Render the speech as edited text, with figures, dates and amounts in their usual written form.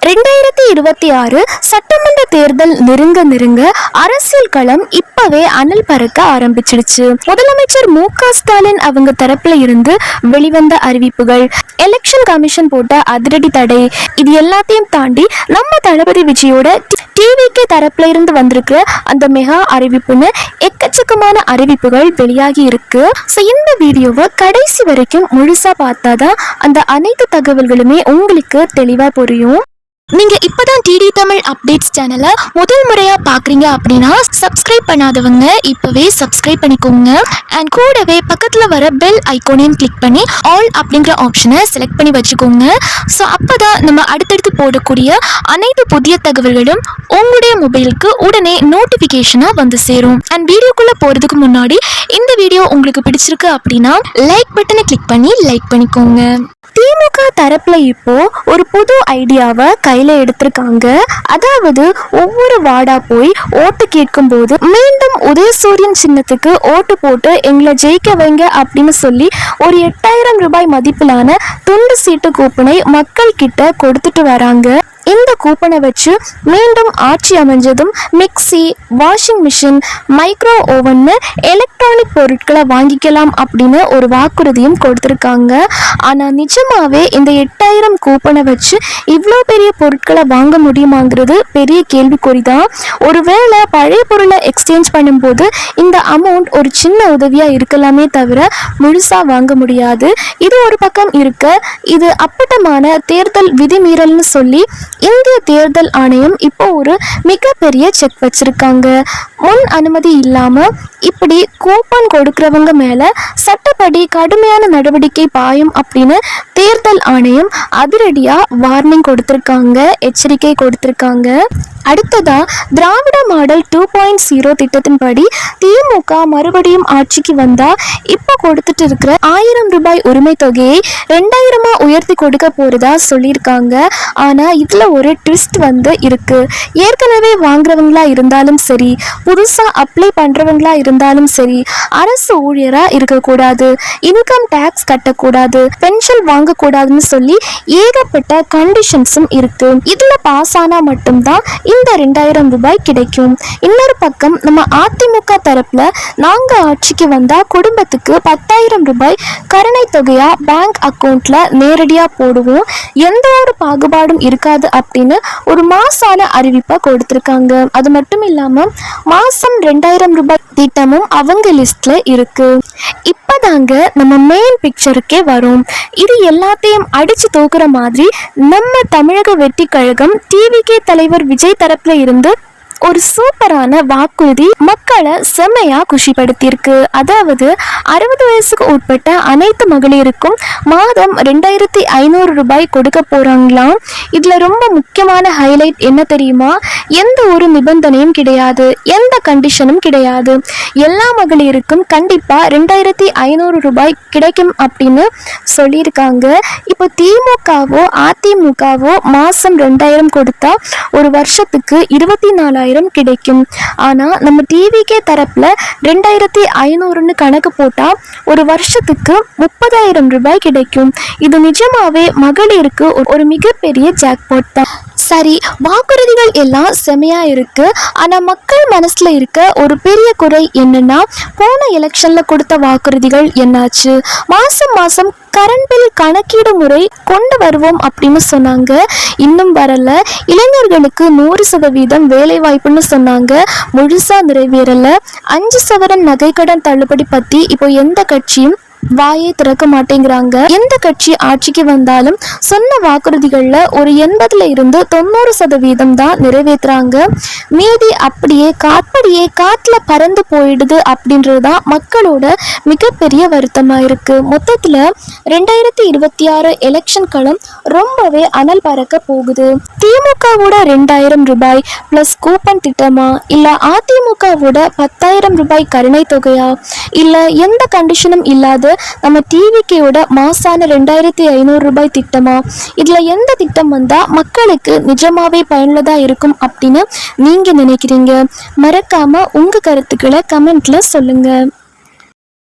2026 சட்டமன்ற தேர்தல் நெருங்க அரசியல் களம் இப்பவே அனல் பறக்க ஆரம்பிச்சிடுச்சு. முதலமைச்சர் மு.க. ஸ்டாலின் அவங்க தரப்புல இருந்து வெளிவந்த அறிவிப்புகள், எலெக்ஷன் கமிஷன் போட்ட அதிரடி தடை, இது எல்லாத்தையும் தாண்டி நம்ம தளபதி விஜயோட டிவிகே தரப்புல இருந்து வந்திருக்கிற அந்த மெகா அறிவிப்புன்னு எக்கச்சக்கமான அறிவிப்புகள் வெளியாகி இருக்கு. இந்த வீடியோவை கடைசி வரைக்கும் முழுசா பார்த்தாதான் அந்த அனைத்து தகவல்களுமே உங்களுக்கு தெளிவா புரியும். நீங்க இப்பதான் டிடி தமிழ் அப்டேட்ஸ் சேனலை முதல் முறையா பாக்குறீங்க அப்படின்னா சப்ஸ்கிரைப் பண்ணாதவங்க இப்பவே சப்ஸ்கிரைப் பண்ணிக்கோங்க. அண்ட் கூடவே பக்கத்துல வர பெல் ஐகானையும் கிளிக் பண்ணி ஆல் அப்படிங்கிற ஆப்ஷனை செலக்ட் பண்ணி வச்சுக்கோங்க. ஸோ அப்பதான் நம்ம அடுத்தடுத்து போடக்கூடிய அனைத்து புதிய தகவல்களும் உங்களுடைய மொபைலுக்கு உடனே நோட்டிபிகேஷனா வந்து சேரும். அண்ட் வீடியோக்குள்ள போறதுக்கு முன்னாடி இந்த வீடியோ உங்களுக்கு பிடிச்சிருக்கு அப்படின்னா லைக் பட்டனை கிளிக் பண்ணி லைக் பண்ணிக்கோங்க. திமுக தரப்புல இப்போ ஒரு புது ஐடியாவை கையில எடுத்திருக்காங்க. அதாவது ஒவ்வொரு வார்டா போய் ஓட்டு கேட்கும் போது மீண்டும் உதயசூரியன் சின்னத்துக்கு ஓட்டு போட்டு எங்களை ஜெயிக்க வைங்க அப்படின்னு சொல்லி ஒரு 8000 ரூபாய் மதிப்பிலான துண்டு சீட்டு கூப்பனை மக்கள் கிட்ட கொடுத்துட்டு வராங்க. இந்த கூப்பனை வச்சு மீண்டும் ஆட்சி அமைஞ்சதும் மிக்சி, வாஷிங் மிஷின், மைக்ரோ ஓவன்னு எலக்ட்ரானிக் பொருட்களை வாங்கிக்கலாம் அப்படின்னு ஒரு வாக்குறுதியும் கொடுத்துருக்காங்க. ஆனால் நிஜமாவே இந்த 8000 கூப்பனை வச்சு இவ்வளோ பெரிய பொருட்களை வாங்க முடியுமாங்கிறது பெரிய கேள்விக்குறிதான். ஒருவேளை பழைய பொருளை எக்ஸ்சேஞ்ச் பண்ணும்போது இந்த அமௌண்ட் ஒரு சின்ன உதவியாக இருக்கலாமே தவிர முழுசாக வாங்க முடியாது. இது ஒரு பக்கம் இருக்க, இது அப்பட்டமான தேர்தல் விதிமீறல்னு சொல்லி இந்திய தேர்தல் ஆணையம் இப்போ ஒரு மிகப்பெரிய செக் வச்சிருக்காங்க. முன் அனுமதி இல்லாம இப்படி கூப்பன் கொடுக்கறவங்க மேல சட்டப்படி கடுமையான நடவடிக்கை பாயும் அப்படின்னு தேர்தல் ஆணையம் அதிரடியா வார்னிங் கொடுத்திருக்காங்க, எச்சரிக்கை கொடுத்திருக்காங்க. அடுத்ததா திராவிட மாடல் 2.0 திட்டத்தின்படி திமுக மறுபடியும் ஆட்சிக்கு வந்தா இப்ப கொடுத்துட்டு இருக்கிற 1000 ரூபாய் உரிமை தொகையை 2000 உயர்த்தி கொடுக்க போறதா சொல்லியிருக்காங்க. ஆனா இதுல ஒரு ட்விஸ்ட் இருக்கு. ஏற்கனவே வாங்குறவங்களா இருந்தாலும் சரி, புதுசா அப்ளை பண்றவங்களா இருந்தாலும் சரி, அரசு ஊழியரா இருக்கக்கூடாது, இன்கம் டேக்ஸ் கட்டக்கூடாது, பென்ஷன் வாங்கக்கூடாதுன்னு சொல்லி ஏகப்பட்ட கண்டிஷன்ஸும் இருக்கு. இதுல பாஸ் ஆனா மட்டும்தான் இந்த 2000 ரூபாய் கிடைக்கும். இன்னொரு பக்கம் நம்ம அதிமுக தரப்புல நாங்க ஆட்சிக்கு வந்தா குடும்பத்துக்கு 10,000 ரூபாய் கருணை தொகையா பேங்க் அக்கௌண்ட்ல நேரடியா போடுவோம், எந்த ஒரு பாகுபாடும் இருக்காது அப்படின்னு ஒரு மாசான அறிவிப்பை கொடுத்திருக்காங்க. அது மட்டும் இல்லாம மாசம் 2000 ரூபாய் திட்டமும் அவங்க லிஸ்ட்ல இருக்கு. இப்பதாங்க நம்ம மெயின் பிக்சருக்கே வரும். இது எல்லாத்தையும் அடிச்சு தூக்குற மாதிரி நம்ம தமிழக வெற்றி கழகம் டிவிகே தலைவர் விஜய் தரப்புல இருந்து ஒரு சூப்பரான வாக்குறுதி மக்களை செம்மையா குஷிப்படுத்தியிருக்கு. அதாவது 60 வயசுக்கு உட்பட்ட அனைத்து மகளிருக்கும் மாதம் 2500 ரூபாய் கொடுக்க போறாங்களாம். இதுல ரொம்ப முக்கியமான ஹைலைட் என்ன தெரியுமா? எந்த ஒரு நிபந்தனையும் கிடையாது, எந்த கண்டிஷனும் கிடையாது. எல்லா மகளிருக்கும் கண்டிப்பா 2500 ரூபாய் கிடைக்கும் அப்படின்னு சொல்லியிருக்காங்க. இப்போ திமுகவோ அதிமுகவோ மாசம் 2000 கொடுத்தா ஒரு வருஷத்துக்கு 24,000 கிடைக்கும். ஆனா நம்ம டிவிகே தரப்புல 2500ன்னு கணக்கு போட்டா ஒரு வருஷத்துக்கு 30,000 ரூபாய் கிடைக்கும். இது நிஜமாவே மகளிருக்கு ஒரு மிகப்பெரிய ஜாக்பாட் தான். சரி, வாக்குறுதிகள் எல்லாம் செமையா இருக்கு. ஆனா மக்கள் மனசுல இருக்க ஒரு பெரிய குறை என்னன்னா, போன எலெக்ஷன்ல கொடுத்த வாக்குறுதிகள் என்னாச்சு? மாசம் மாசம் கரண்ட் பில் கணக்கீடு முறை கொண்டு வருவோம் அப்படின்னு சொன்னாங்க, இன்னும் வரல. இளைஞர்களுக்கு 100% வேலை வாய்ப்புன்னு சொன்னாங்க, முழுசா நிறைவேறல. 5 சவரன் நகைக்கடன் தள்ளுபடி பத்தி இப்போ எந்த கட்சியும் வாயை திறக்க மாட்டேங்கிறாங்க. எந்த கட்சி ஆட்சிக்கு வந்தாலும் சொன்ன வாக்குறுதிகள்ல ஒரு 80ல இருந்து 90% தான் நிறைவேற்றுறாங்க. மீதி அப்படியே காத்துல பறந்து போயிடுது அப்படின்றதுதான் மக்களோட மிகப்பெரிய வருத்தமா இருக்கு. மொத்தத்துல 2026 எலெக்ஷன் களம் ரொம்பவே அனல் பறக்க போகுது. திமுகவோட 2000 ரூபாய் பிளஸ் கூப்பன் திட்டமா, இல்ல அதிமுகவோட 10,000 ரூபாய் கருணை தொகையா, இல்ல எந்த கண்டிஷனும் இல்லாத நம்ம டிவிகேயோட மாசான 2500 ரூபாய் திட்டமா? இதுல எந்த திட்டம் வந்தா மக்களுக்கு நிஜமாவே பயனுள்ளதா இருக்கும் அப்படின்னு நீங்க நினைக்கிறீங்க? மறக்காம உங்க கருத்துக்களை கமெண்ட்ல சொல்லுங்க.